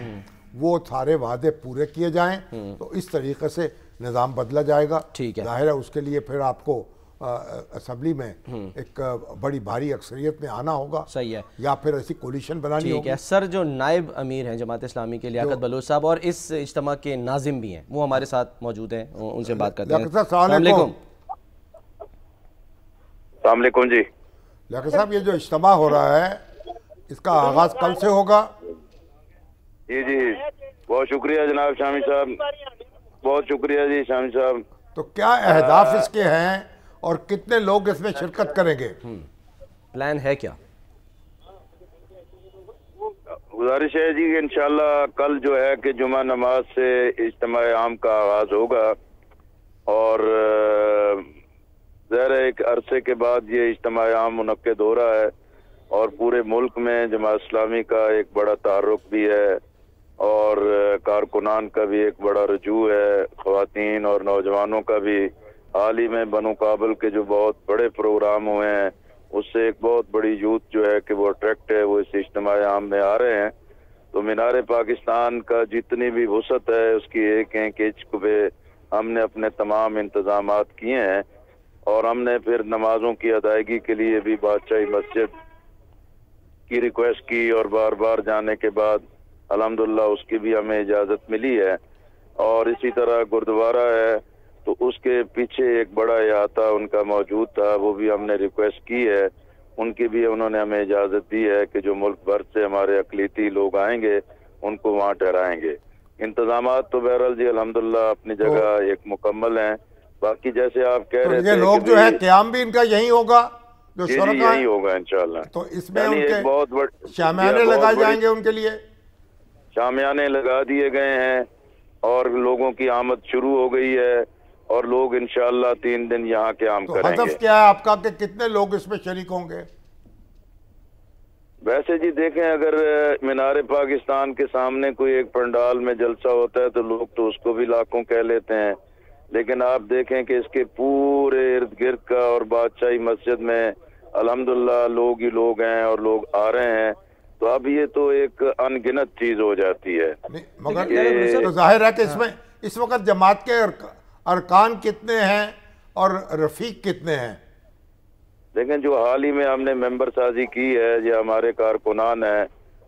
وہ سارے وعدے پورے کیے جائیں تو اس طریقے سے نظام بدلا جائے گا. ظاہر ہے اس کے لیے پھر آپ کو اسمبلی میں ایک بڑی بھاری اکثریت میں آنا ہوگا. صحیح ہے. یا پھر ایسی کولیشن بنانی ہوگی. ٹھیک ہے سر. جو نائب امیر ہیں جماعت اسلامی کے لیاقت بلوچ صاحب اور اس اجتماع کے ناظم بھی ہیں، وہ ہمارے ساتھ موجود ہیں، ان سے بات کرتے ہیں. السلام علیکم. السلام علیکم. جی لیاقت صاحب، یہ جو اجتماع ہو رہا ہے اس کا آغاز کل سے ہوگا؟ جی بہت شکریہ جناب شامی صاحب، بہت شکریہ جی شامی صاحب. تو کیا اہداف اس کے ہیں اور کتنے لوگ اس میں شرکت کریں گے؟ پلان ہے کیا؟ گزارش ہے جی کہ انشاءاللہ کل جو ہے کہ جمعہ نماز سے اجتماع عام کا آغاز ہوگا، اور ظاہر ایک عرصے کے بعد یہ اجتماع عام منعقد ہو رہا ہے، اور پورے ملک میں جماعت اسلامی کا ایک بڑا تعارف بھی ہے اور کارکنان کا بھی ایک بڑا رجوع ہے، خواتین اور نوجوانوں کا بھی. حال ہی میں بنو کابل کے جو بہت بڑے پروگرام ہوئے ہیں اس سے ایک بہت بڑی یوتھ جو ہے کہ وہ اٹریکٹ ہے، وہ اس اجتماع عام میں آ رہے ہیں. تو مینار پاکستان کا جتنی بھی وسعت ہے اس کی ایک انچ پہ ہم نے اپنے تمام انتظامات کیے ہیں، اور ہم نے پھر نمازوں کی ادائیگی کے لیے بھی بادشاہی مسجد کی ریکویسٹ کی، اور بار بار جانے کے بعد الحمدللہ اس کی بھی ہمیں اجازت ملی ہے. اور اسی طرح گردوارہ ہے تو اس کے پیچھے ایک بڑا احاطہ ان کا موجود تھا، وہ بھی ہم نے ریکویسٹ کی ہے، ان کی بھی انہوں نے ہمیں اجازت دی ہے کہ جو ملک بھر سے ہمارے اقلیتی لوگ آئیں گے ان کو وہاں ٹھہرائیں گے. انتظامات تو بہرحال جی الحمدللہ اپنی جگہ ایک مکمل ہیں. باقی جیسے آپ کہہ رہے تھے یہ لوگ جو ہے قیام بھی ان کا یہی ہوگا جو جی شرکا یہی ہوگا انشاءاللہ. تو اس میں یعنی ان ایک بہت کے شامیانے لگائے جائیں گے ان کے لیے. شامیانے لگا دیے گئے ہیں اور لوگوں کی آمد شروع ہو گئی ہے اور لوگ انشاءاللہ 3 دن یہاں قیام کریں گے. ہدف کیا ہے آپ کا کہ کتنے لوگ اس میں شریک ہوں گے؟ ویسے جی دیکھیں اگر مینار پاکستان کے سامنے کوئی ایک پنڈال میں جلسہ ہوتا ہے تو لوگ تو اس کو بھی لاکھوں کہہ لیتے ہیں، لیکن آپ دیکھیں کہ اس کے پورے ارد گرد کا اور بادشاہی مسجد میں الحمدللہ لوگ ہی لوگ ہیں اور لوگ آ رہے ہیں، تو اب یہ تو ایک ان گنت چیز ہو جاتی ہے. مگر تو ظاہر ہے کہ اس میں اس وقت جماعت کے ارکان کتنے ہیں اور رفیق کتنے ہیں؟ لیکن جو حال ہی میں ہم نے ممبر سازی کی ہے یہ ہمارے کارکنان ہیں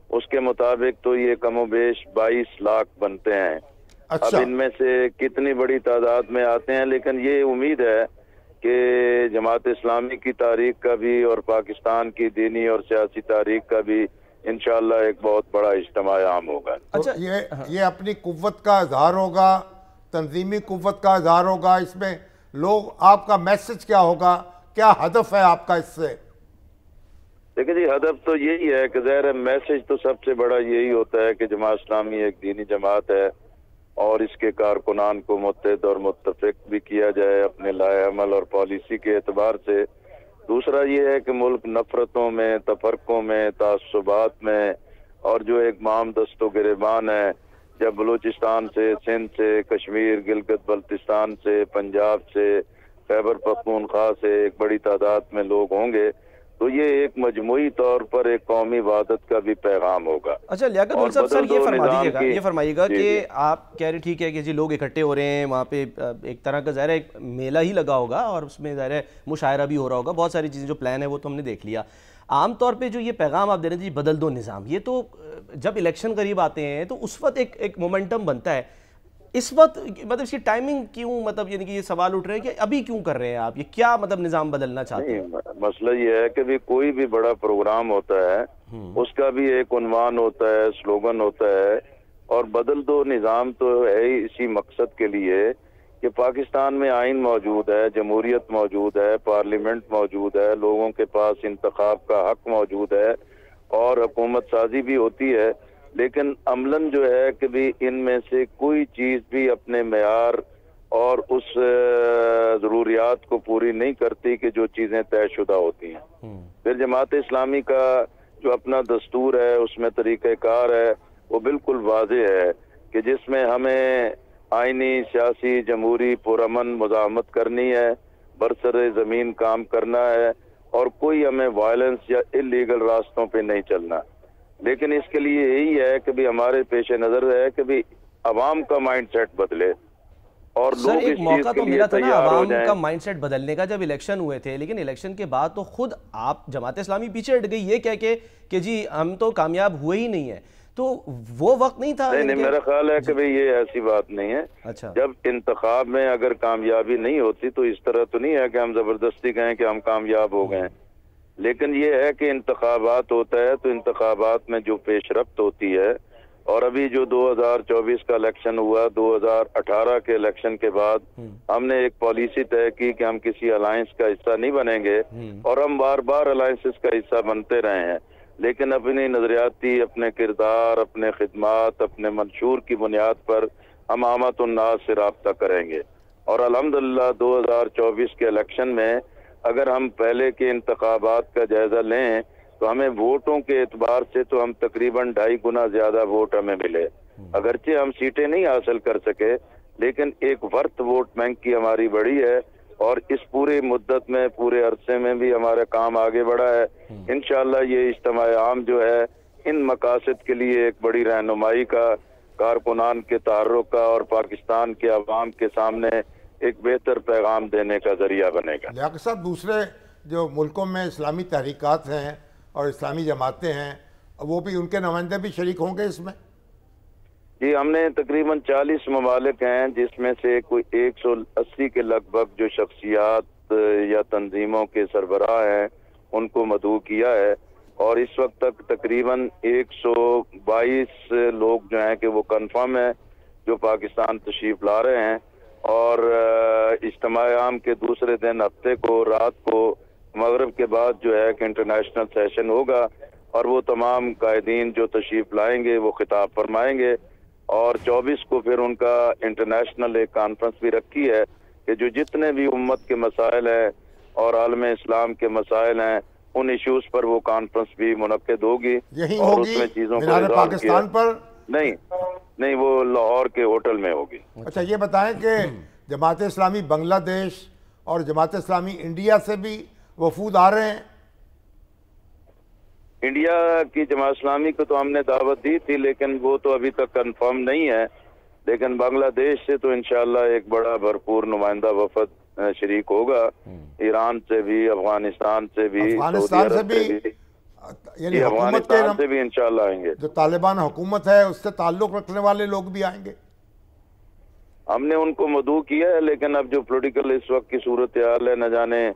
اس کے مطابق تو یہ کم و بیش 22 لاکھ بنتے ہیں. اب ان میں سے کتنی بڑی تعداد میں آتے ہیں، لیکن یہ امید ہے کہ جماعت اسلامی کی تاریخ کا بھی اور پاکستان کی دینی اور سیاسی تاریخ کا بھی انشاءاللہ ایک بہت بڑا اجتماع عام ہوگا. اچھا یہ اپنی قوت کا اظہار ہوگا، تنظیمی قوت کا اظہار ہوگا. اس میں لوگ آپ کا میسج کیا ہوگا، کیا ہدف ہے آپ کا اس سے؟ دیکھیں جی ہدف تو یہی ہے کہ ظاہر میسج تو سب سے بڑا یہی ہوتا ہے کہ جماعت اسلامی ایک دینی جماعت ہے اور اس کے کارکنان کو متحد اور متفق بھی کیا جائے اپنے لائحہ عمل اور پالیسی کے اعتبار سے. دوسرا یہ ہے کہ ملک نفرتوں میں، تفرقوں میں، تعصبات میں اور جو ایک مام دست و گریبان ہے، جب بلوچستان سے، سندھ سے، کشمیر، گلگت بلتستان سے، پنجاب سے، خیبر پختونخوا سے ایک بڑی تعداد میں لوگ ہوں گے تو یہ ایک مجموعی طور پر ایک قومی وحدت کا بھی پیغام ہوگا. اچھا لیاقت ملک صاحب سر یہ فرمائیے گا کہ آپ کہہ رہے ٹھیک ہے کہ جی لوگ اکٹھے ہو رہے ہیں وہاں پہ ایک طرح کا ظاہر ایک میلہ ہی لگا ہوگا اور اس میں ظاہر مشاعرہ بھی ہو رہا ہوگا، بہت ساری چیزیں جو پلان ہے وہ تو ہم نے دیکھ لیا. عام طور پہ جو یہ پیغام آپ دے رہے ہیں جی بدل دو نظام، یہ تو جب الیکشن قریب آتے ہیں تو اس وقت ایک مومنٹم بنتا ہے. اس وقت مطلب اس کی ٹائمنگ کیوں، مطلب یعنی کہ یہ سوال اٹھ رہے ہیں کہ ابھی کیوں کر رہے ہیں آپ، یہ کیا مطلب نظام بدلنا چاہتے ہیں؟ مسئلہ یہ ہے کہ بھی کوئی بھی بڑا پروگرام ہوتا ہے اس کا بھی ایک عنوان ہوتا ہے، سلوگن ہوتا ہے، اور بدل دو نظام تو ہے ہی اسی مقصد کے لیے کہ پاکستان میں آئین موجود ہے، جمہوریت موجود ہے، پارلیمنٹ موجود ہے، لوگوں کے پاس انتخاب کا حق موجود ہے اور حکومت سازی بھی ہوتی ہے، لیکن عملاً جو ہے کہ بھی ان میں سے کوئی چیز بھی اپنے معیار اور اس ضروریات کو پوری نہیں کرتی کہ جو چیزیں طے شدہ ہوتی ہیں. پھر جماعت اسلامی کا جو اپنا دستور ہے اس میں طریقہ کار ہے وہ بالکل واضح ہے کہ جس میں ہمیں آئینی، سیاسی، جمہوری پرامن مزاحمت کرنی ہے، برسر زمین کام کرنا ہے اور کوئی ہمیں وائلنس یا اللیگل راستوں پہ نہیں چلنا. لیکن اس کے لیے یہی ہے کہ بھی ہمارے پیش نظر ہے کہ بھی عوام کا مائنڈ سیٹ بدلے اور لوگ اس چیز کے لیے تیار ہو جائیں. عوام کا مائنڈ سیٹ بدلنے کا جب الیکشن ہوئے تھے، لیکن الیکشن کے بعد تو خود آپ جماعت اسلامی پیچھے ہٹ گئی یہ کہہ کے کہ جی ہم تو کامیاب ہوئے ہی نہیں ہیں، تو وہ وقت نہیں تھا؟ نہیں، میرا خیال ہے کہ بھی یہ ایسی بات نہیں ہے. اچھا جب انتخاب میں اگر کامیابی نہیں ہوتی تو اس طرح تو نہیں ہے کہ ہم زبردستی کہیں کہ ہم کامیاب ہو گئے، لیکن یہ ہے کہ انتخابات ہوتا ہے تو انتخابات میں جو پیش رفت ہوتی ہے، اور ابھی جو 2024 کا الیکشن ہوا، 2018 کے الیکشن کے بعد ہم نے ایک پالیسی طے کی کہ ہم کسی الائنس کا حصہ نہیں بنیں گے اور ہم بار بار الائنسز کا حصہ بنتے رہے ہیں، لیکن اپنی نظریاتی، اپنے کردار، اپنے خدمات، اپنے منشور کی بنیاد پر ہم عامت الناس سے رابطہ کریں گے. اور الحمدللہ 2024 کے الیکشن میں اگر ہم پہلے کے انتخابات کا جائزہ لیں تو ہمیں ووٹوں کے اعتبار سے تو ہم تقریباً 2.5 گنا زیادہ ووٹ ہمیں ملے. اگرچہ ہم سیٹیں نہیں حاصل کر سکے لیکن ایک ورتھ ووٹ بینک کی ہماری بڑی ہے اور اس پوری مدت میں، پورے عرصے میں بھی ہمارا کام آگے بڑھا ہے. انشاءاللہ یہ اجتماع عام جو ہے ان مقاصد کے لیے ایک بڑی رہنمائی کا، کارکنان کے تحرک کا اور پاکستان کے عوام کے سامنے ایک بہتر پیغام دینے کا ذریعہ بنے گا. لیاقت صاحب دوسرے جو ملکوں میں اسلامی تحریکات ہیں اور اسلامی جماعتیں ہیں وہ بھی، ان کے نمائندے بھی شریک ہوں گے اس میں؟ جی ہم نے تقریباً 40 ممالک ہیں جس میں سے کوئی 180 کے لگ بھگ جو شخصیات یا تنظیموں کے سربراہ ہیں ان کو مدعو کیا ہے، اور اس وقت تک تقریباً 122 لوگ جو ہیں کہ وہ کنفرم ہیں جو پاکستان تشریف لا رہے ہیں، اور اجتماع عام کے دوسرے دن ہفتے کو رات کو مغرب کے بعد جو ہے کہ انٹرنیشنل سیشن ہوگا، اور وہ تمام قائدین جو تشریف لائیں گے وہ خطاب فرمائیں گے، اور 24 کو پھر ان کا انٹرنیشنل ایک کانفرنس بھی رکھی ہے کہ جو جتنے بھی امت کے مسائل ہیں اور عالم اسلام کے مسائل ہیں ان ایشوز پر وہ کانفرنس بھی منعقد ہوگی، یہی اور ہوگی اس میں چیزوں کو مینار پاکستان پر؟ نہیں، وہ لاہور کے ہوٹل میں ہوگی۔ اچھا یہ بتائیں کہ جماعت اسلامی بنگلہ دیش اور جماعت اسلامی انڈیا سے بھی وفود آ رہے ہیں؟ انڈیا کی جماعت اسلامی کو تو ہم نے دعوت دی تھی لیکن وہ تو ابھی تک کنفرم نہیں ہے، لیکن بنگلہ دیش سے تو انشاءاللہ ایک بڑا بھرپور نمائندہ وفد شریک ہوگا، ایران سے بھی، افغانستان سے بھی، افغانستان سے بھی، یعنی افغانستان سے بھی انشاءاللہ آئیں گے۔ جو طالبان حکومت ہے اس سے تعلق رکھنے والے لوگ بھی آئیں گے؟ ہم نے ان کو مدعو کیا ہے، لیکن اب جو پولیٹیکل اس وقت کی صورتحال ہے نہ جانے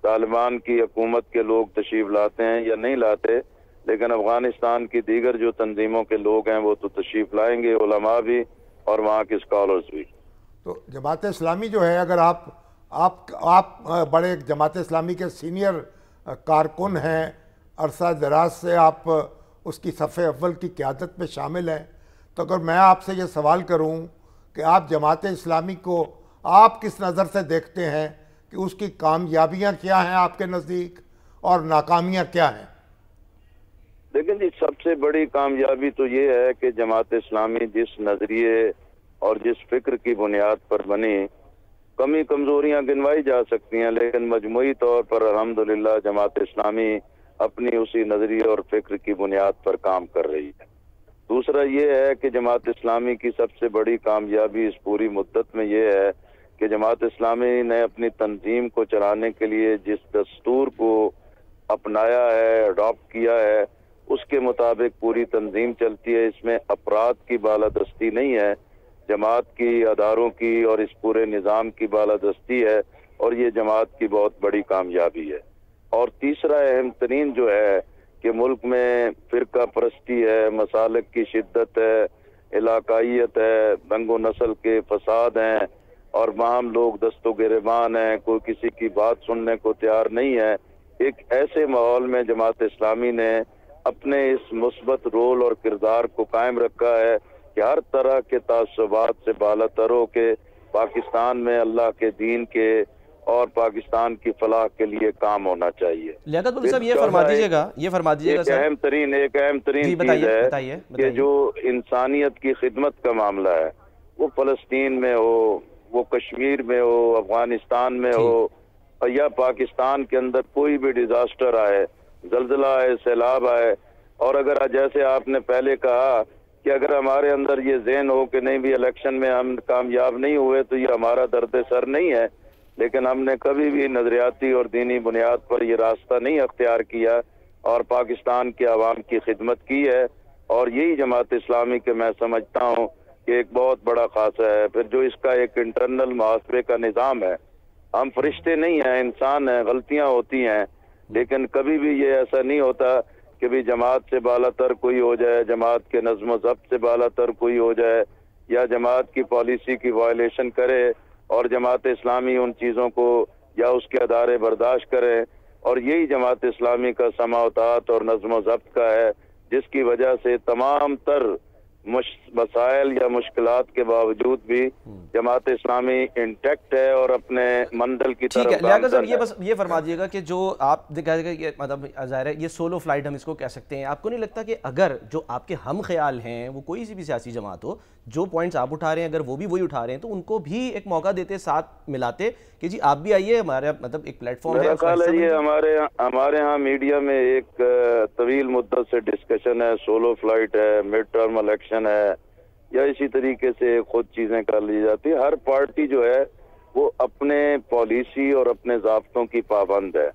طالبان کی حکومت کے لوگ تشریف لاتے ہیں یا نہیں لاتے، لیکن افغانستان کی دیگر جو تنظیموں کے لوگ ہیں وہ تو تشریف لائیں گے، علماء بھی اور وہاں کے اسکالرز بھی۔ تو جماعت اسلامی جو ہے، اگر آپ بڑے جماعت اسلامی کے سینئر کارکن ہیں، عرصہ دراز سے آپ اس کی صف اول کی قیادت میں شامل ہیں، تو اگر میں آپ سے یہ سوال کروں کہ آپ جماعت اسلامی کو آپ کس نظر سے دیکھتے ہیں کہ اس کی کامیابیاں کیا ہیں آپ کے نزدیک اور ناکامیاں کیا ہیں؟ لیکن جی سب سے بڑی کامیابی تو یہ ہے کہ جماعت اسلامی جس نظریے اور جس فکر کی بنیاد پر بنی، کمی کمزوریاں گنوائی جا سکتی ہیں لیکن مجموعی طور پر الحمدللہ جماعت اسلامی اپنی اسی نظریے اور فکر کی بنیاد پر کام کر رہی ہے۔ دوسرا یہ ہے کہ جماعت اسلامی کی سب سے بڑی کامیابی اس پوری مدت میں یہ ہے کہ جماعت اسلامی نے اپنی تنظیم کو چلانے کے لیے جس دستور کو اپنایا ہے، اڈاپٹ کیا ہے، اس کے مطابق پوری تنظیم چلتی ہے۔ اس میں افراد کی بالادستی نہیں ہے، جماعت کی، اداروں کی اور اس پورے نظام کی بالادستی ہے، اور یہ جماعت کی بہت بڑی کامیابی ہے۔ اور تیسرا اہم ترین جو ہے کہ ملک میں فرقہ پرستی ہے، مسالک کی شدت ہے، علاقائیت ہے، رنگ و نسل کے فساد ہیں، اور باہم لوگ دست و گریبان ہیں، کوئی کسی کی بات سننے کو تیار نہیں ہے۔ ایک ایسے ماحول میں جماعت اسلامی نے اپنے اس مثبت رول اور کردار کو قائم رکھا ہے کہ ہر طرح کے تعصبات سے بالاتر ہو کے پاکستان میں اللہ کے دین کے اور پاکستان کی فلاح کے لیے کام ہونا چاہیے۔ لیاقت ملک صاحب یہ فرما دیجیے گا ایک اہم ترین چیز ہے کہ جو انسانیت کی خدمت کا معاملہ ہے، وہ فلسطین میں ہو، وہ کشمیر میں ہو، افغانستان میں ہو، یا پاکستان کے اندر کوئی بھی ڈیزاسٹر آئے، زلزلہ آئے، سیلاب آئے، اور اگر جیسے آپ نے پہلے کہا کہ اگر ہمارے اندر یہ ذہن ہو کہ نہیں بھی الیکشن میں ہم کامیاب نہیں ہوئے تو یہ ہمارا درد سر نہیں ہے، لیکن ہم نے کبھی بھی نظریاتی اور دینی بنیاد پر یہ راستہ نہیں اختیار کیا اور پاکستان کے عوام کی خدمت کی ہے، اور یہی جماعت اسلامی کے میں سمجھتا ہوں کہ ایک بہت بڑا خاصہ ہے۔ پھر جو اس کا ایک انٹرنل محاسبے کا نظام ہے، ہم فرشتے نہیں ہیں، انسان ہیں، غلطیاں ہوتی ہیں، لیکن کبھی بھی یہ ایسا نہیں ہوتا کہ بھی جماعت سے بالا تر کوئی ہو جائے، جماعت کے نظم و ضبط سے بالا تر کوئی ہو جائے، یا جماعت کی پالیسی کی وائلیشن کرے اور جماعت اسلامی ان چیزوں کو یا اس کے ادارے برداشت کریں، اور یہی جماعت اسلامی کا سماع و طاعت اور نظم و ضبط کا ہے، جس کی وجہ سے تمام تر مسائل یا مشکلات کے باوجود بھی جماعت اسلامی انٹیکٹ ہے اور اپنے منزل کی طرف گامزن ہے۔ لیاقت صاحب یہ بس یہ فرما دیجیے گا کہ جو آپ کہہ رہے ہیں مطلب ظاہر ہے یہ سولو فلائٹ ہم اس کو کہہ سکتے ہیں، آپ کو نہیں لگتا کہ اگر جو آپ کے ہم خیال ہیں وہ کوئی سی بھی سیاسی جماعت ہو، جو پوائنٹس آپ اٹھا رہے ہیں اگر وہ بھی وہی اٹھا رہے ہیں تو ان کو بھی ایک موقع دیتے، ساتھ ملاتے کہ جی آپ بھی آئیے، ہمارا مطلب ایک پلیٹ فارم ہے۔ میرا خیال ہے یہ ہمارے ہاں میڈیا میں ایک طویل مدت سے ڈسکشن ہے، سولو فلائٹ ہے، مڈ ٹرم الیکشن ہے، یا اسی طریقے سے خود چیزیں کر لی جاتی ہے۔ ہر پارٹی جو ہے وہ اپنے پالیسی اور اپنے ضابطوں کی پابند ہے۔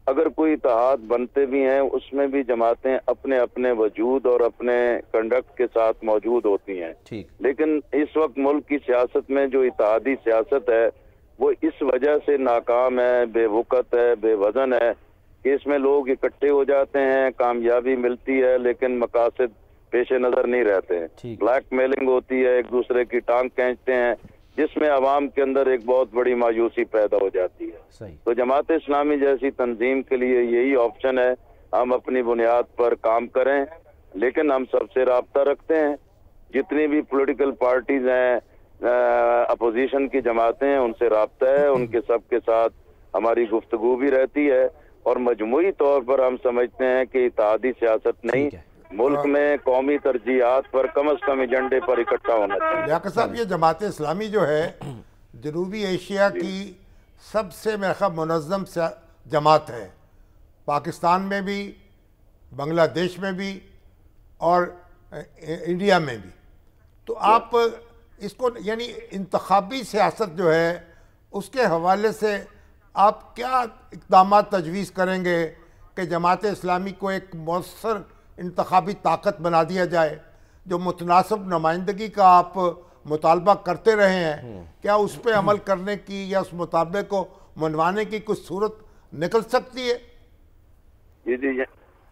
اگر کوئی اتحاد بنتے بھی ہیں اس میں بھی جماعتیں اپنے اپنے وجود اور اپنے کنڈکٹ کے ساتھ موجود ہوتی ہیں، لیکن اس وقت ملک کی سیاست میں جو اتحادی سیاست ہے وہ اس وجہ سے ناکام ہے، بے وقت ہے، بے وزن ہے کہ اس میں لوگ اکٹھے ہو جاتے ہیں، کامیابی ملتی ہے لیکن مقاصد پیش نظر نہیں رہتے ہیں، بلیک میلنگ ہوتی ہے، ایک دوسرے کی ٹانگ کھینچتے ہیں، جس میں عوام کے اندر ایک بہت بڑی مایوسی پیدا ہو جاتی ہے۔ تو جماعت اسلامی جیسی تنظیم کے لیے یہی آپشن ہے، ہم اپنی بنیاد پر کام کریں، لیکن ہم سب سے رابطہ رکھتے ہیں، جتنی بھی پولیٹیکل پارٹیز ہیں، اپوزیشن کی جماعتیں ہیں، ان سے رابطہ ہے، ان کے سب کے ساتھ ہماری گفتگو بھی رہتی ہے، اور مجموعی طور پر ہم سمجھتے ہیں کہ اتحادی سیاست نہیں، ملک میں قومی ترجیحات پر کم از کم ایجنڈے پر اکٹھا ہونا چاہیے۔ لیاقت صاحب، یہ جماعت اسلامی جو ہے جنوبی ایشیا کی سب سے میرا خیال منظم جماعت ہے، پاکستان میں بھی، بنگلہ دیش میں بھی اور انڈیا میں بھی۔ تو آپ اس کو یعنی انتخابی سیاست جو ہے اس کے حوالے سے آپ کیا اقدامات تجویز کریں گے کہ جماعت اسلامی کو ایک مؤثر انتخابی طاقت بنا دیا جائے؟ جو متناسب نمائندگی کا آپ مطالبہ کرتے رہے ہیں، کیا اس پہ عمل کرنے کی یا اس مطالبے کو منوانے کی کچھ صورت نکل سکتی ہے؟ جی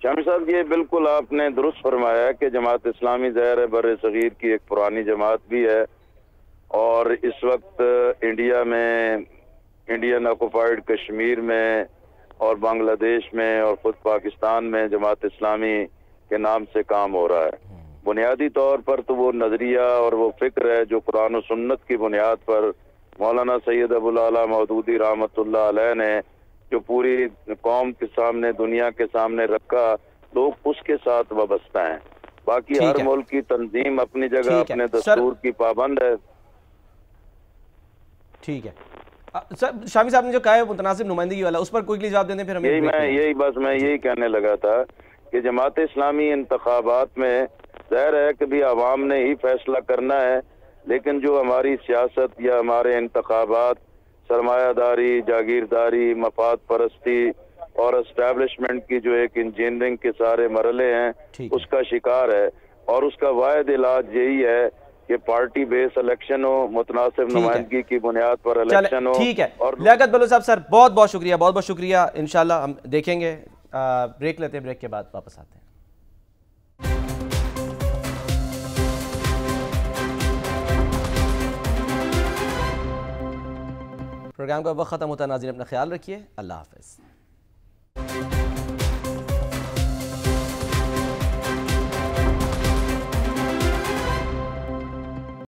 شامی صاحب، یہ بالکل آپ نے درست فرمایا کہ جماعت اسلامی ظاہر ہے بر صغیر کی ایک پرانی جماعت بھی ہے، اور اس وقت انڈیا میں، انڈین آکوپائیڈ کشمیر میں اور بنگلہ دیش میں اور خود پاکستان میں جماعت اسلامی کے نام سے کام ہو رہا ہے۔ بنیادی طور پر تو وہ نظریہ اور وہ فکر ہے جو قرآن و سنت کی بنیاد پر مولانا سید ابو الاعلیٰ مودودی رحمۃ اللہ علیہ نے جو پوری قوم کے سامنے، دنیا کے سامنے رکھا، لوگ اس کے ساتھ وابستہ ہیں۔ باقی ہر ملک کی تنظیم اپنی جگہ اپنے دستور کی پابند ہے۔ ٹھیک ہے شامی صاحب نے جو کہا ہے متناسب نمائندگی والا، اس پر کوئی جواب دیں پھر ہمیں یہی کہنے لگا تھا کہ جماعت اسلامی انتخابات میں ظاہر ہے کہ بھی عوام نے ہی فیصلہ کرنا ہے، لیکن جو ہماری سیاست یا ہمارے انتخابات سرمایہ داری، جاگیرداری، مفاد پرستی اور اسٹیبلشمنٹ کی جو ایک انجینئرنگ کے سارے مرحلے ہیں اس کا شکار ہے، اور اس کا واحد علاج یہی ہے کہ پارٹی بیس الیکشن ہو، متناسب نمائندگی کی بنیاد پر الیکشن ہو۔ ٹھیک ہے لیاقت بلوچ صاحب، سر بہت بہت شکریہ، بہت بہت شکریہ۔ انشاءاللہ ہم دیکھیں گے، بریک لیتے ہیں، بریک کے بعد واپس آتے ہیں۔ پروگرام کا وقت ختم ہوتا ہے، ناظرین اپنا خیال رکھیے، اللہ حافظ۔